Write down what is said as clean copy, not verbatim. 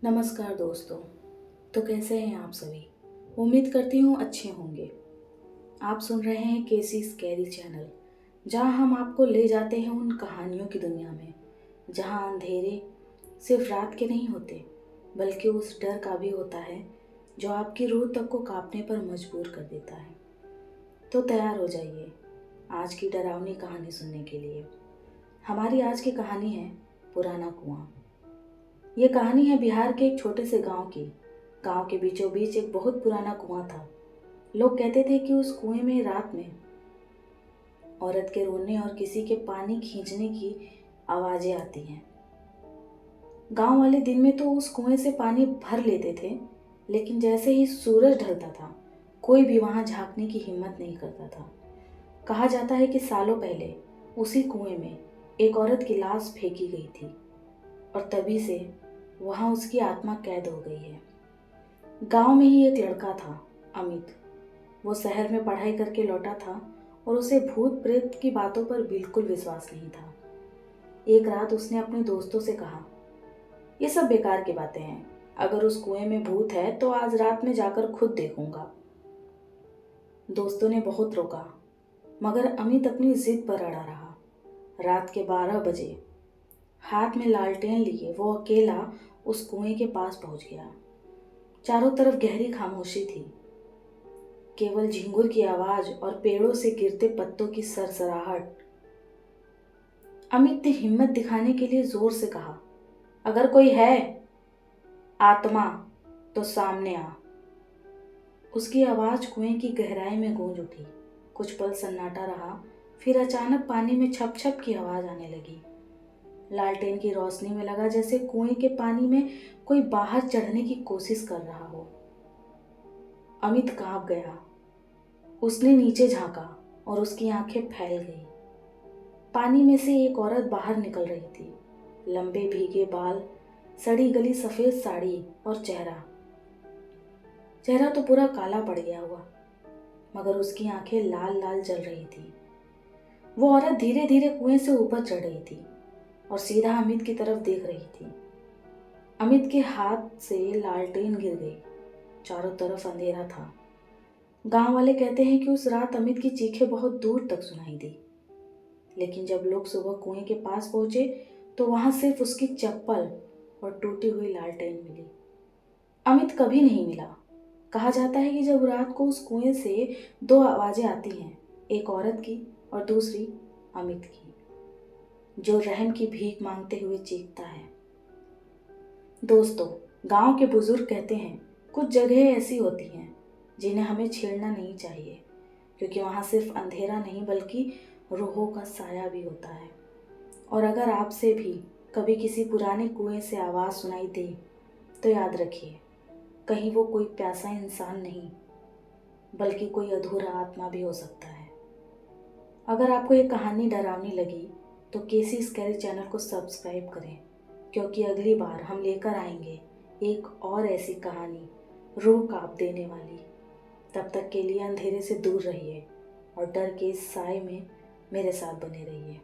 नमस्कार दोस्तों। तो कैसे हैं आप सभी। उम्मीद करती हूँ अच्छे होंगे। आप सुन रहे हैं केसी स्कैरी चैनल, जहाँ हम आपको ले जाते हैं उन कहानियों की दुनिया में जहाँ अंधेरे सिर्फ रात के नहीं होते, बल्कि उस डर का भी होता है जो आपकी रूह तक को कांपने पर मजबूर कर देता है। तो तैयार हो जाइए आज की डरावनी कहानी सुनने के लिए। हमारी आज की कहानी है पुराना कुआं। ये कहानी है बिहार के एक छोटे से गांव की। गांव के बीचों बीच एक बहुत पुराना कुआं था। लोग कहते थे कि उस कुएं में रात में औरत के रोने और किसी के पानी खींचने की आवाजें आती हैं। गांव वाले दिन में तो उस कुएं से पानी भर लेते थे, लेकिन जैसे ही सूरज ढलता था कोई भी वहां झांकने की हिम्मत नहीं करता था। कहा जाता है कि सालों पहले उसी कुएं में एक औरत की लाश फेंकी गई थी और तभी से वहां उसकी आत्मा कैद हो गई है। गांव में ही एक लड़का था, अमित। वो शहर में पढ़ाई करके लौटा था और उसे भूत प्रेत की बातों पर बिल्कुल विश्वास नहीं था। एक रात उसने अपने दोस्तों से कहा, ये सब बेकार की बातें हैं। अगर उस कुएं में भूत है तो आज रात में जाकर खुद देखूंगा। दोस्तों ने बहुत रोका, मगर अमित अपनी जिद पर अड़ा रहा। रात के 12 बजे हाथ में लालटेन लिए वो अकेला उस कुएं के पास पहुंच गया। चारों तरफ गहरी खामोशी थी। केवल झिंगुर की आवाज और पेड़ों से गिरते पत्तों की सरसराहट। अमित ने हिम्मत दिखाने के लिए जोर से कहा, अगर कोई है आत्मा तो सामने आ। उसकी आवाज कुएं की गहराई में गूंज उठी। कुछ पल सन्नाटा रहा, फिर अचानक पानी में छप छप की आवाज आने लगी। लालटेन की रोशनी में लगा जैसे कुएं के पानी में कोई बाहर चढ़ने की कोशिश कर रहा हो। अमित कांप गया। उसने नीचे झांका और उसकी आंखें फैल गई। पानी में से एक औरत बाहर निकल रही थी। लंबे भीगे बाल, सड़ी गली सफेद साड़ी और चेहरा तो पूरा काला पड़ गया हुआ, मगर उसकी आंखें लाल लाल जल रही थी। वो औरत धीरे धीरे कुएं से ऊपर चढ़ रही थी और सीधा अमित की तरफ देख रही थी। अमित के हाथ से लालटेन गिर गई। चारों तरफ अंधेरा था। गांव वाले कहते हैं कि उस रात अमित की चीखें बहुत दूर तक सुनाई दी, लेकिन जब लोग सुबह कुएं के पास पहुंचे तो वहां सिर्फ उसकी चप्पल और टूटी हुई लालटेन मिली। अमित कभी नहीं मिला। कहा जाता है कि जब रात को उस कुएं से 2 आवाजें आती हैं, एक औरत की और दूसरी अमित की, जो रहम की भीख मांगते हुए चीखता है। दोस्तों, गांव के बुजुर्ग कहते हैं कुछ जगह ऐसी होती हैं जिन्हें हमें छेड़ना नहीं चाहिए, क्योंकि वहां सिर्फ अंधेरा नहीं बल्कि रूहों का साया भी होता है। और अगर आपसे भी कभी किसी पुराने कुएं से आवाज़ सुनाई दे तो याद रखिए, कहीं वो कोई प्यासा इंसान नहीं बल्कि कोई अधूरा आत्मा भी हो सकता है। अगर आपको ये कहानी डरावनी लगी तो केसी स्कैरी चैनल को सब्सक्राइब करें, क्योंकि अगली बार हम लेकर आएंगे एक और ऐसी कहानी रूह कांप देने वाली। तब तक के लिए अंधेरे से दूर रहिए और डर के इस साए में मेरे साथ बने रहिए।